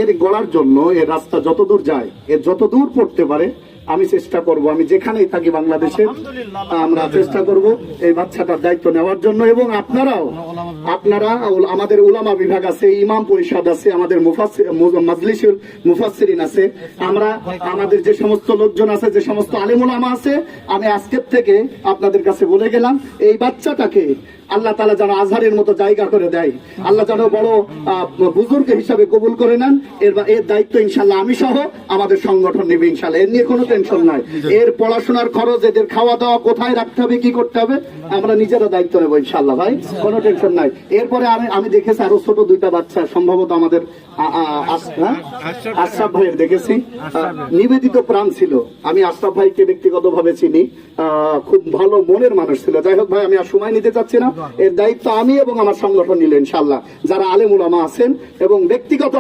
এর গড়ার জন্য এর রাস্তা যতদূর যায়, এর যতদূর পড়তে পারে আমি চেষ্টা করব, আমি যেখানেই থাকি বাংলাদেশে আমরা চেষ্টা করব এই বাচ্চাটার দায়িত্ব নেওয়ার জন্য। এবং আপনারা আমাদের উলামা বিভাগ আছে, ইমাম পরিষদ আছে, আমাদের মাজলিসুল মুফাসসিরিন আছে, আমরা আমাদের যে সমস্ত লোকজন আছে, যে সমস্ত আলেম উলামা আছে, আমি আজকের থেকে আপনাদের কাছে বলে গেলাম এই বাচ্চাটাকে আল্লাহ তাআলা যেন আজহারের মতো জায়গা করে দেয়, আল্লাহ যেন বড় বুজুর্গ হিসাবে কবুল করে নেন। এর দায়িত্ব ইনশাল্লাহ আমি সহ আমাদের সংগঠন নেবে ইনশাল্লাহ, এর নিয়ে কোনো টেনশন নাই। এর পড়াশোনার খরচ, এদের খাওয়া দাওয়া কোথায় রাখতে হবে, কি করতে হবে, আমরা নিজেরা দায়িত্ব নেবো ইনশাল্লাহ ভাই, কোনো টেনশন নাই। এরপরে আমি দেখেছি আরো ছোট দুইটা বাচ্চা, সম্ভবত আমাদের আশরাফ ভাইয়ের দেখেছি, নিবেদিত প্রাণ ছিল। আমি আশরাফ ভাইকে ব্যক্তিগতভাবে চিনি, খুব ভালো মনের মানুষ ছিল। যাই হোক ভাই, আমি আর সময় নিতে চাচ্ছি না, এর দায়িত্ব আমি এবং আমার সংগঠন নিলেন ইনশাল্লাহ, যারা আলেম উলামা আছেন এবং ব্যক্তিগত